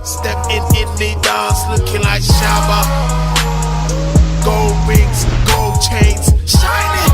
Stepping in the dance, looking like Shabba. Gold rings, gold chains, shining.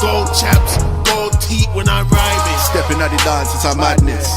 Gold chaps, gold teeth when I'm rhyming. Stepping at the dance, it's a madness.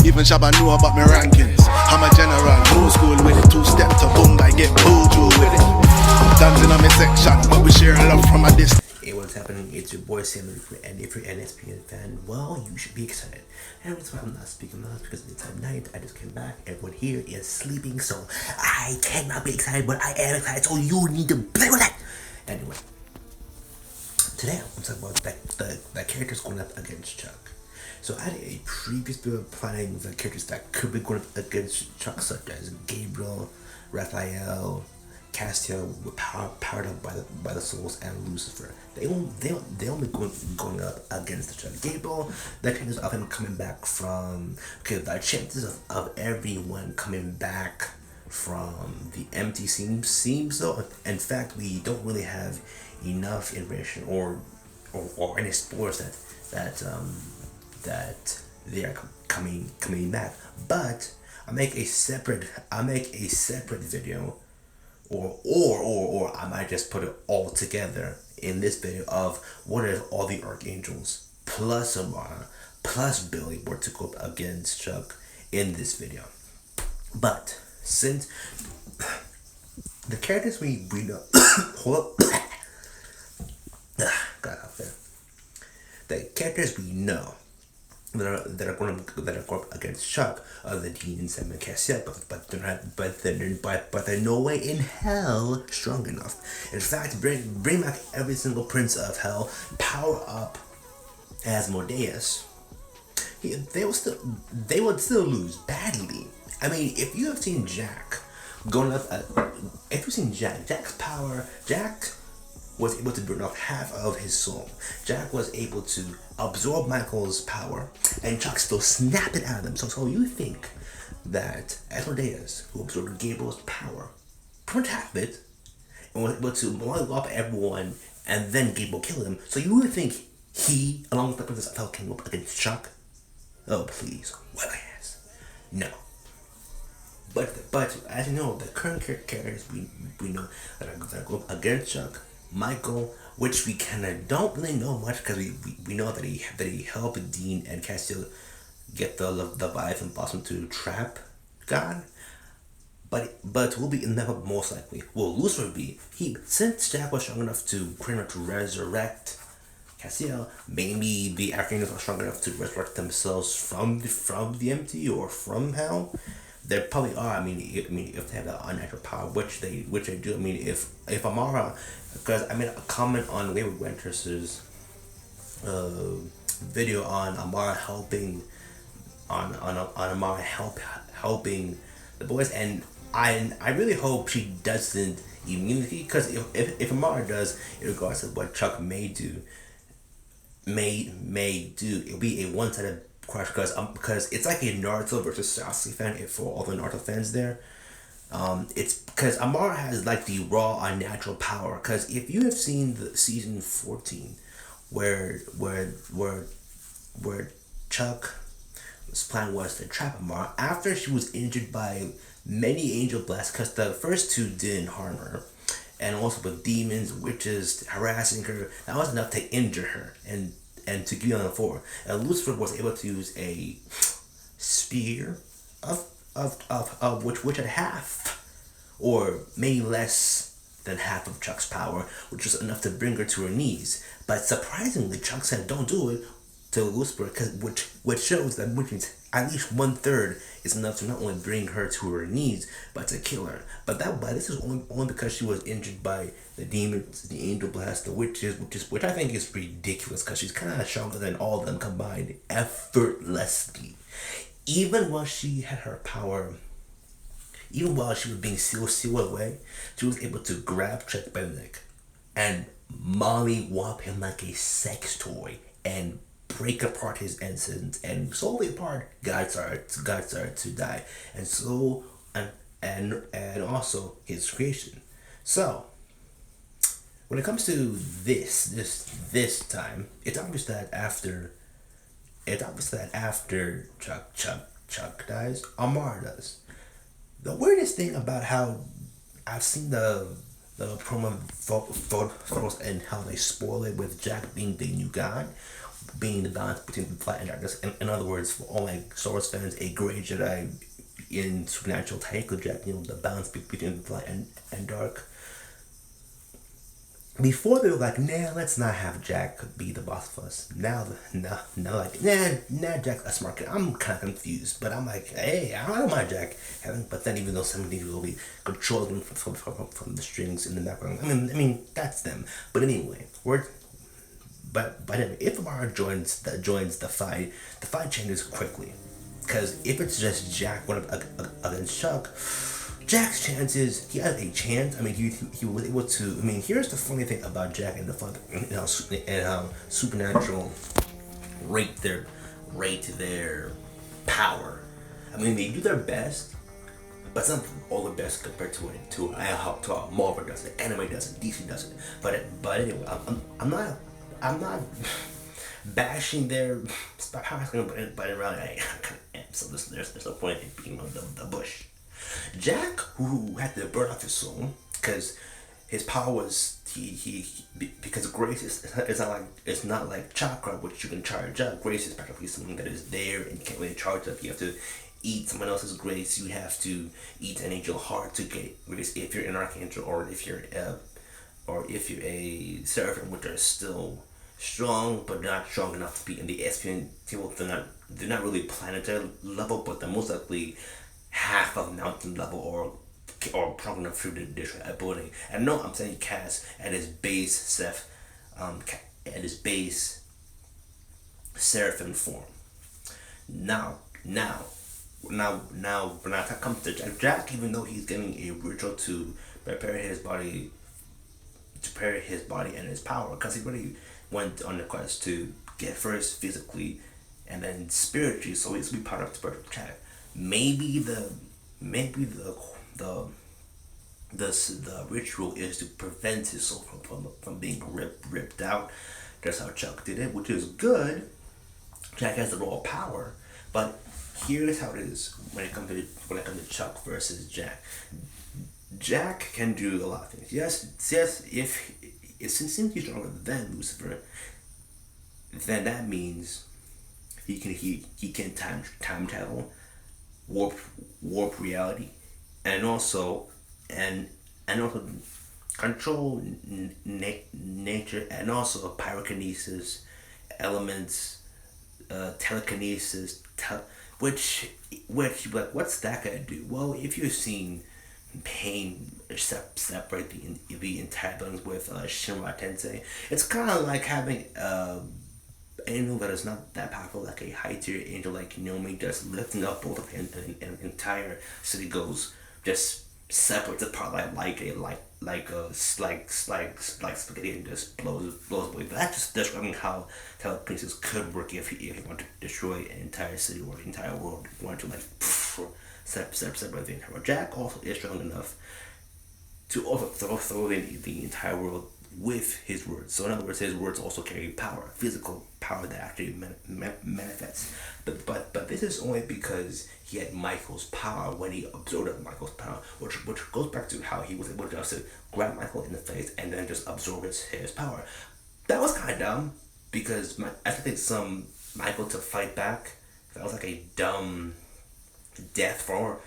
Even Shabba knew about my rankings. I'm a general, old school with it. 2-step to boom, I get Bojo with it. Dancing on my section, but we share a love from a distance. Hey, what's happening? It's your boy Sam, and if you're an NSPN fan, well, you should be excited. And that's why I'm not speaking loud, because it's at night. I just came back. Everyone here is sleeping, so I cannot be excited, but I am excited, so you need to play with that. Anyway, today I'm talking about the characters going up against Chuck. So I had a previous video planning the characters that could be going up against Chuck, such as Gabriel, Raphael, Castiel, powered up by the souls, and Lucifer. They only going up against the Chuck. Gabriel, the chances of him coming back from the chances of everyone coming back from the empty seems though. In fact, we don't really have enough information or any spoilers that they are coming back. But I'll make a separate video, or I might just put it all together in this video of what if all the archangels plus Amara plus Billy were to go up against Chuck in this video. But since the characters we know hold up got out there. The characters we know that are going up against Chuck are the demons and Cassiel, but they're no way in hell strong enough. In fact, bring back every single prince of hell, power up Asmodeus. They would still lose badly. I mean, if you have seen Jack going up, if you've seen Jack's power, Jack was able to burn off half of his soul. Jack was able to absorb Michael's power, and Chuck still snapped it out of them. So you think that Asmodeus, who absorbed Gabriel's power, burned half of it, and was able to blow up everyone, and then Gabriel killed him. So you would think he, along with the Princess of Hell, came up against Chuck? Oh please, what ass? No. But as you know, the current characters we know that are going up against Chuck, Michael, which we kind of don't really know much, because we know that he helped Dean and Castiel get the Leviathan Blossom to trap God, but will be never most likely. Will Lucifer be? Since Jack was strong enough to pretty much resurrect Castiel, maybe the archangels are strong enough to resurrect themselves from the empty or from hell. There probably are. I mean, if they have that unnatural power, which they do. I mean, if Amara, because I made a comment on Wayward Winter's video on Amara helping, on Amara helping the boys, and I really hope she doesn't immediately, because if Amara does, in regards to what Chuck may do, it'll be a one-sided crush, because it's like a Naruto versus Sasuke fan. For all the Naruto fans there, it's because Amara has like the raw unnatural power. Because if you have seen the season 14, where Chuck's plan was to trap Amara after she was injured by many angel blasts, because the first two didn't harm her, and also with demons, witches harassing her, that was enough to injure her and to get on the floor. And Lucifer was able to use a spear of which had half, or maybe less than half of Chuck's power, which was enough to bring her to her knees. But surprisingly, Chuck said, "Don't do it," to Lucifer, which shows that at least 1/3 is enough to not only bring her to her knees, but to kill her. But this is only because she was injured by the demons, the angel blast, the witches, which I think is ridiculous, because she's kind of stronger than all of them combined, effortlessly. Even while she had her power, even while she was being sealed away, she was able to grab Chuck by the neck and mollywop him like a sex toy and break apart his essence, and slowly apart, God started to die, and so and also his creation. So when it comes to this time, it's obvious that after Chuck Chuck dies, Amar does. The weirdest thing about how I've seen the promo photos and how they spoil it with Jack being the new god, being the balance between the light and darkness. In other words, for all like Star Wars fans, a great Jedi in supernatural take of Jack, the balance between the light and dark. Before they were like, nah, let's not have Jack be the boss of us. Now like, nah, Jack's a smart kid. I'm kind of confused, but I'm like, hey, I don't mind Jack having. But then even though some things will be controlling from the strings in the background, I mean that's them. But anyway, but anyway, if Amara joins the fight changes quickly, because if it's just Jack going up against Chuck. Jack's chances, he had a chance. I mean, he was able to. I mean, here's the funny thing about Jack and the fun, and how supernatural rate their power. I mean, they do their best, but it's not all the best compared to how Marvel does it, anime does it, DC does it. But anyway, I'm not bashing their powers, but in reality, I kind of am. So there's no point in beating the bush. Jack, who had to burn off his soul, because his power was because grace is not like chakra, which you can charge up. Grace is practically something that is there and can't really charge up. You have to eat someone else's grace. You have to eat an angel heart to get grace if you're an archangel, or if you're a seraphim, which are still strong but not strong enough to be in the Espion table. They're not really planetary level, but they're most likely half of mountain level or strong enough through the additional ability. And no, I'm saying Cass at his base seraphim form. Now when it comes to Jack, even though he's getting a ritual to prepare his body and his power, because he really went on the quest to get first physically and then spiritually, so he's be part of the spiritual Jack. Maybe the ritual is to prevent his soul from being ripped out. That's how Chuck did it, which is good. Jack has the raw power, but here's how it is when it comes to Chuck versus Jack. Jack can do a lot of things. Yes, since he's stronger than Lucifer, then that means he can time travel, warp reality, and also control nature, and also pyrokinesis, elements, telekinesis, which like, what's that gonna do? Well, if you've seen Pain separate the entire buildings with Shinra Tensei, it's kind of like having angel that is not that powerful, like a high tier angel like Nomi, just lifting up both of him, and an entire city goes just separates apart like spaghetti and just blows away. But that's just describing how telekinesis could work if you want to destroy an entire city or the entire world. You want to separate the entire world. Jack also is strong enough to overthrow the entire world with his words. So in other words, his words also carry power, physical power that actually manifests. But this is only because he had Michael's power when he absorbed Michael's power, which goes back to how he was able just to grab Michael in the face and then just absorb his power. That was kind of dumb, because I think some Michael to fight back, that was like a dumb death for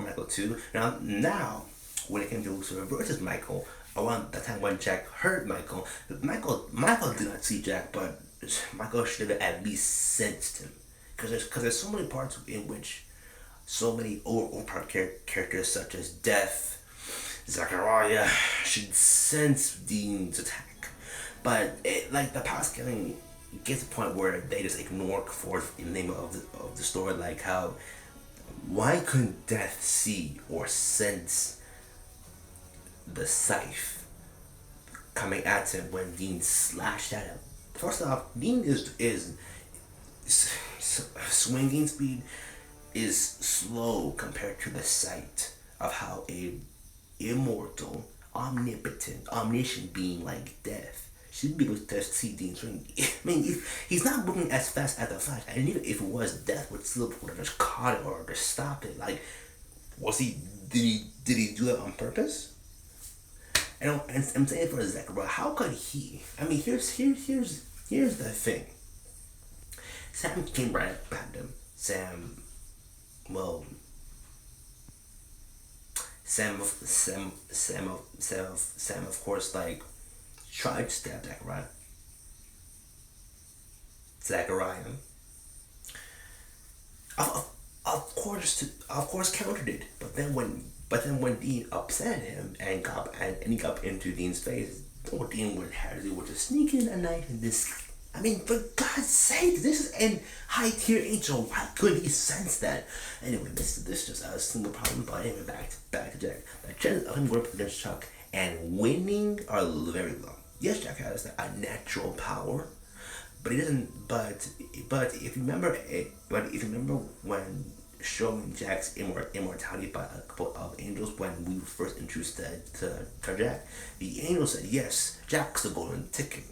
Michael too. Now when it came to Lucifer versus Michael, around the time when Jack heard Michael did not see Jack, but Michael should have at least sensed him, because there's so many parts in which so many overpowered characters such as Death, Zachariah should sense Dean's attack, but the power scaling gets to the point where they just ignore for in the name of the story, like how why couldn't Death see or sense the scythe coming at him when Dean slashed at him? First off, Dean is swinging speed is slow compared to the sight of how a immortal, omnipotent, omniscient being like Death should be able to see Dean's ring. I mean, he's not moving as fast as the Flash, and even if it was, Death would still would have just caught it or just stopped it. Like, was he? Did he do that on purpose? And I'm saying for Zachariah, how could he? I mean, here's the thing. Sam came right at him. Sam, of course, like, tried to stab Zachariah. Of course, countered it. But then when Dean upset him and he got into Dean's face, all Dean would have to do was just sneak in at night and this. I mean, for God's sake, this is an high tier angel. Why couldn't he sense that? Anyway, this is just a simple problem. But anyway, back to Jack. The chances of him going up against Chuck and winning are very low. Yes, Jack has a natural power, but he doesn't. But if you remember when showing Jack's immortality by a couple of angels when we were first introduced to Jack, the angel said yes, Jack's the golden ticket.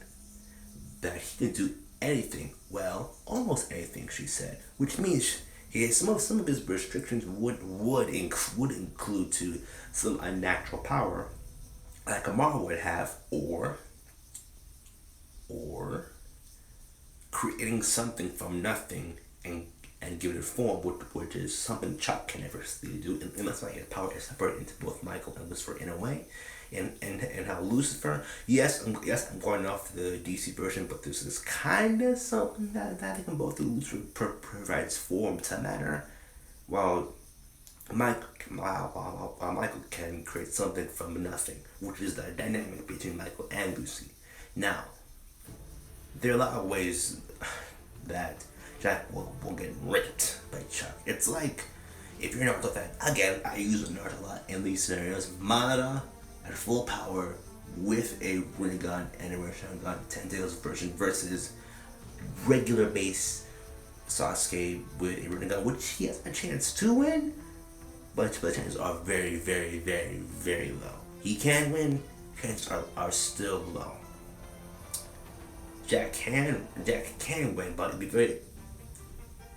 That he can do anything, well, almost anything, she said, which means some of his restrictions would include to some unnatural power, like Amara would have, or creating something from nothing and give it a form, which is something Chuck can never do, and that's why his power is separated into both Michael and Lucifer in a way. And how Lucifer, yes, I'm going off the DC version, but this is kind of something that they can both do. Lucifer provides form to matter, while Michael can create something from nothing, which is the dynamic between Michael and Lucy. Now, there are a lot of ways that Jack will get raped by Chuck. It's like, if you're not a fan, again, I use Naruto a lot in these scenarios, Madara at full power with a Rinnegan and a Rasengan Tentails version versus regular base Sasuke with a Rinnegan, which he has a chance to win, but the chances are very, very, very, very low. He can win, chances are still low. Jack can win, but it'd be very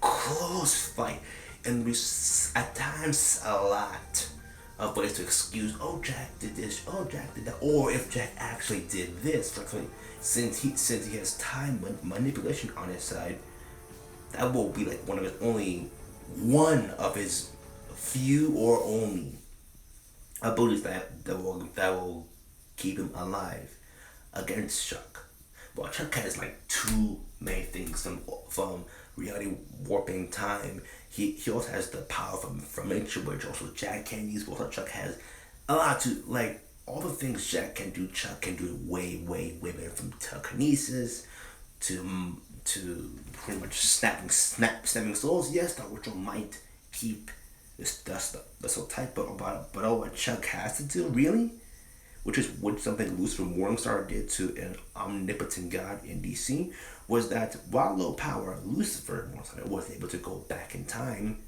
close fight, and there's at times a lot of ways to excuse, oh, Jack did this, oh, Jack did that, or if Jack actually did this, since he has time manipulation on his side, that will be like one of his few or only abilities that will keep him alive against Chuck. Well, Chuck has like too many things from reality warping time. He also has the power from nature, which also Jack can use. Also, Chuck has a lot to, like, all the things Jack can do. Chuck can do it way, way, way better, from telekinesis to pretty much snapping souls. Yes, the ritual might keep this so tight, but all what Chuck has to do, really, which is something Lucifer Morningstar did to an omnipotent god in DC, was that while low power, Lucifer Morningstar was able to go back in time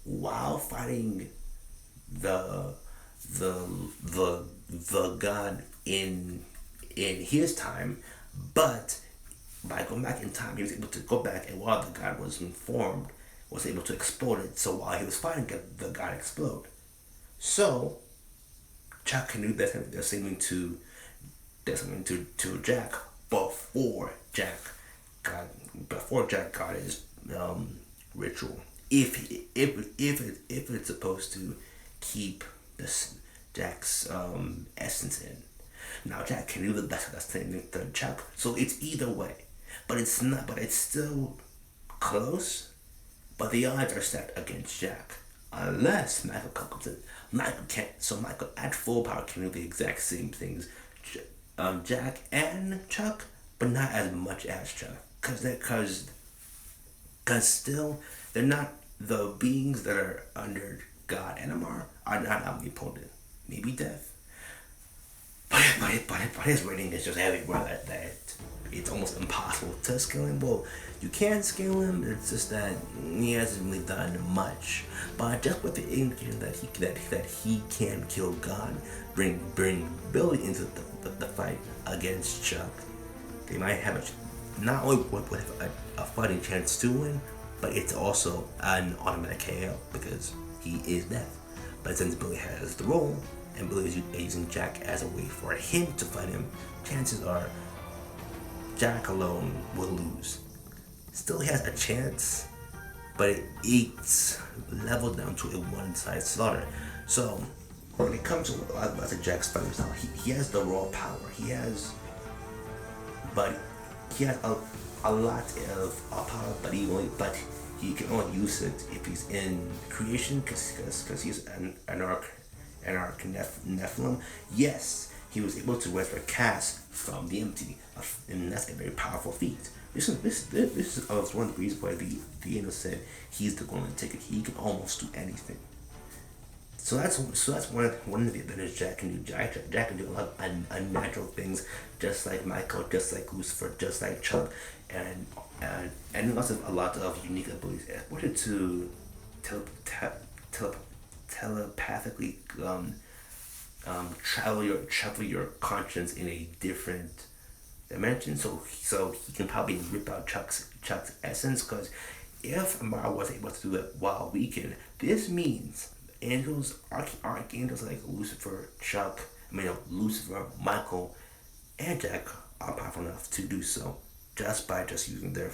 while fighting the god in his time, but by going back in time, he was able to go back, and while the god was informed, was able to explode it. So while he was fighting it, the god explode. So Chuck can do that. They're singing to Jack before Jack got his ritual. If it's supposed to keep this Jack's essence in. Now Jack can do the best thing than Chuck, so it's either way. But it's not. But it's still close. But the odds are stacked against Jack, unless Michael comes in. Michael can't. So Michael at full power can do the exact same things, Jack and Chuck, but not as much as Chuck, cause still they're not the beings that are under God and Amar are not omnipotent. Maybe Death, but his rating is just everywhere that it's almost impossible to scale him. Well, you can scale him. It's just that he hasn't really done much. But just with the indication that he can kill God, bring Billy into the fight against Chuck, they might have not only with a fighting chance to win, but it's also an automatic KO because he is death. But since Billy has the role, and Billy is using Jack as a way for him to fight him, chances are Jack alone will lose. Still he has a chance, but it's leveled down to a one-side slaughter. So when it comes to Jack's fighting style, he has the raw power. But he has a lot of power, but he can only use it if he's in creation, because he's an arc Nephilim. Yes, he was able to resurrect Cass from the empty, and that's a very powerful feat. This is one of the reasons why the angel said he's the golden ticket. He can almost do anything. So that's one of the advantages Jack can do. Jack can do a lot of unnatural things, just like Michael, just like Lucifer, just like Chuck, and a lot of unique abilities. What to telepathically travel your conscience in a different dimension, so he can probably rip out Chuck's essence. Because if Amara was able to do it while weakened, this means angels, archangels like Lucifer, Lucifer, Michael, and Jack are powerful enough to do so just by using their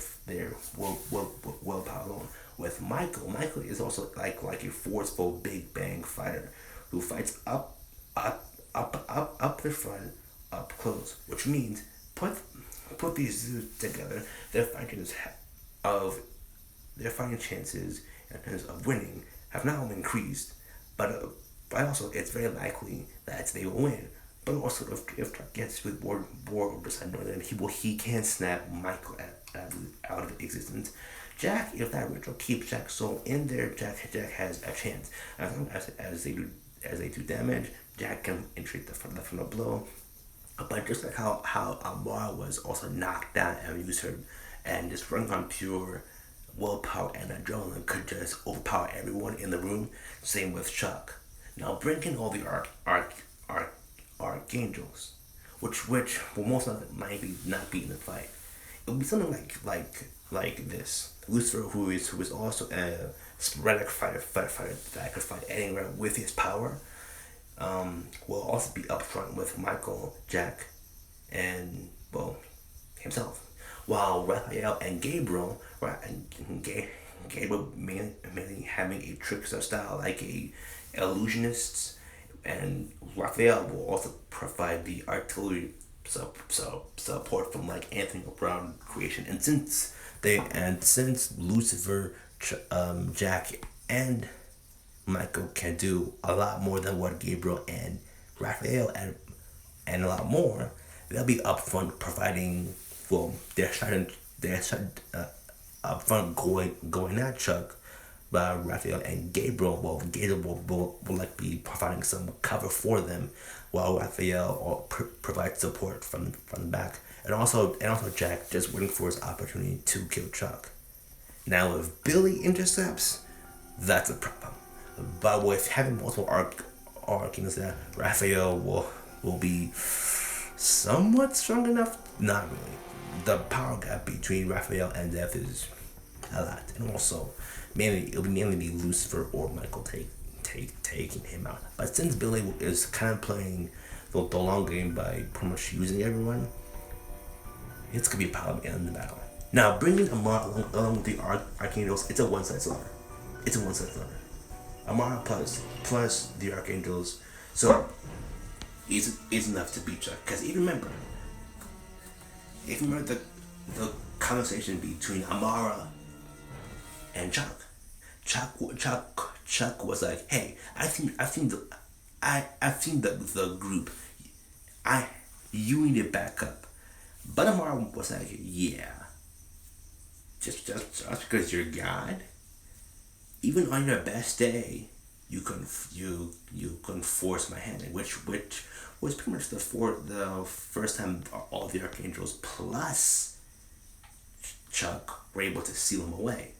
willpower alone. With Michael is also like a forceful Big Bang fighter who fights up the front, up close, which means put these two together, their fighting chances in terms of winning have not only increased, but also it's very likely that they will win. But also, if Chuck gets with board or beside Northern, he can snap Michael out of existence. Jack, if that ritual keeps Jack's soul in there, Jack has a chance. As long as they do damage, Jack can entreat the final blow. But just like how Amara was also knocked down and used her, and just running on pure willpower and adrenaline could just overpower everyone in the room. Same with Chuck. Now bring in all the archangels, which will most likely not be in the fight. It would be something like this. Lucifer, who is also a sporadic fighter that could fight anywhere with his power, will also be up front with Michael, Jack, and himself. While Raphael and Gabriel, mainly having a trickster style like a illusionists, and Raphael will also provide the artillery support from like Anthony Brown creation. And since Lucifer, Jack, and Michael can do a lot more than what Gabriel and Raphael and a lot more, they'll be up front providing. They're up front going at Chuck, but Raphael and Gabriel, Gabriel will like be providing some cover for them, while Raphael provides support from the back, and also Jack just waiting for his opportunity to kill Chuck. Now, if Billy intercepts, that's a problem. But with having multiple archangels, that Raphael will be somewhat strong enough. Not really. The power gap between Raphael and Death is a lot, and also it'll mainly be Lucifer or Michael taking him out. But since Billy is kind of playing the long game by pretty much using everyone, it's gonna be a problem in the battle. Now bringing Amara along with the archangels, it's a one-side slaughter. Amara plus the archangels, so is enough to beat Chuck. Because if you remember the conversation between Amara and Chuck was like, "Hey, I've seen the group. You need to back up." But Amara was like, "Yeah, just because you're God, even on your best day, you can force my hand," which was pretty much the first time all the archangels plus Chuck were able to seal him away.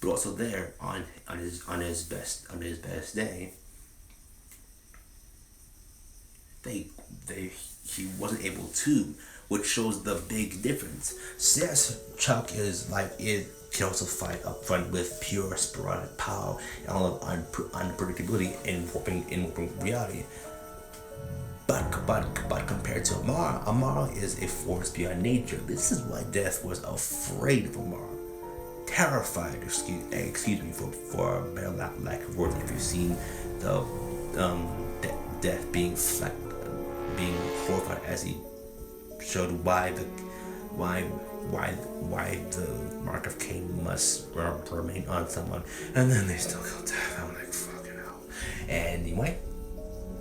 But also there on his best day, he wasn't able to which shows the big difference. So yes, Chuck is like it can also fight up front with pure sporadic power and all of unpredictability in warping reality. But compared to Amara is a force beyond nature. This is why Death was afraid of Amara, terrified. Excuse me for a better lack of words. If you've seen the Death being horrified as he showed why the mark of Cain must remain on someone, and then they still kill Death. I'm like, fucking hell. Anyway.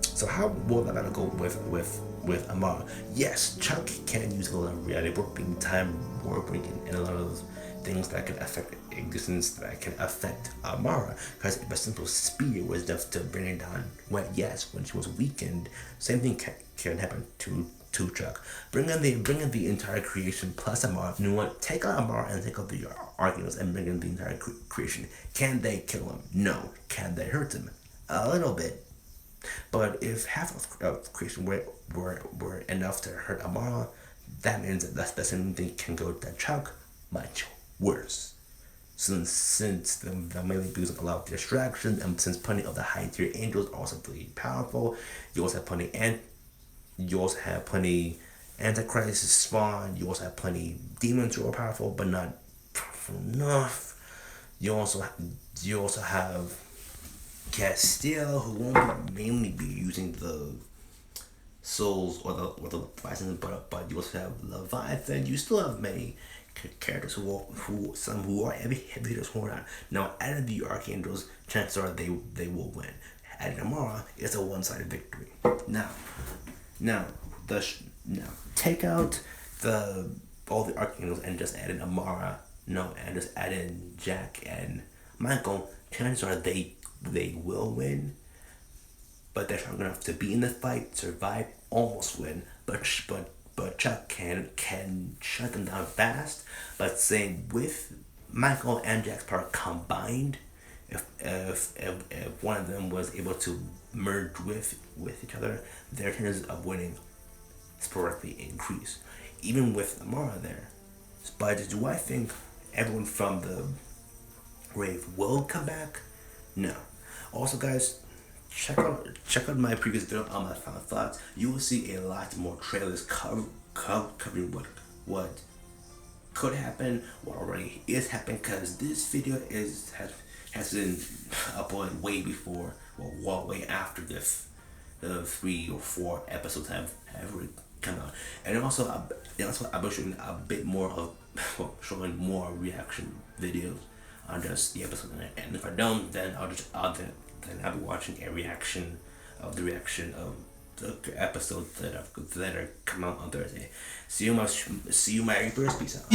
So how will that go with Amara? Yes, Chuck can use a lot of reality warping, time warping, and a lot of things that can affect existence, that can affect Amara. Because if a simple spear was enough to bring her down, when she was weakened, same thing can happen to Chuck. Bring in the entire creation plus Amara. You know what? Take out Amara and take out the Archangels and bring in the entire creation. Can they kill him? No. Can they hurt him? A little bit. But if half of creation were enough to hurt Amara, that means that the same thing can go to Chuck much worse. Since the melee builds a lot of distractions, and since plenty of the high tier angels are also pretty powerful, you also have plenty Antichrist spawn. You also have plenty demons who are powerful, but not powerful enough. You also have Castiel, who won't mainly be using the souls or the Leviathan, but you also have Leviathan. You still have many characters who are heavy hitters who are not. Now, added the Archangels, chances are they will win. Added Amara, it's a one-sided victory. Now take out all the Archangels and just add in Amara. And just add in Jack and Michael. Chances are they will win, but they're strong enough to be in the fight, survive, almost win. But Chuck can shut them down fast. But same with Michael and Jack's power combined, if one of them was able to merge with each other, their chances of winning sporadically increase. Even with Amara there. But do I think everyone from the grave will come back? No. Also, guys, check out my previous video on my final thoughts. You will see a lot more trailers covering what could happen, what already is happening. Because this video has been uploaded way before, way after the 3 or 4 episodes have already come out. And also I've been showing a bit more of showing more reaction videos on just the episode, and if I don't, then I'll be watching a reaction of the episodes that are come out on Thursday. See you my Reapers. Peace out.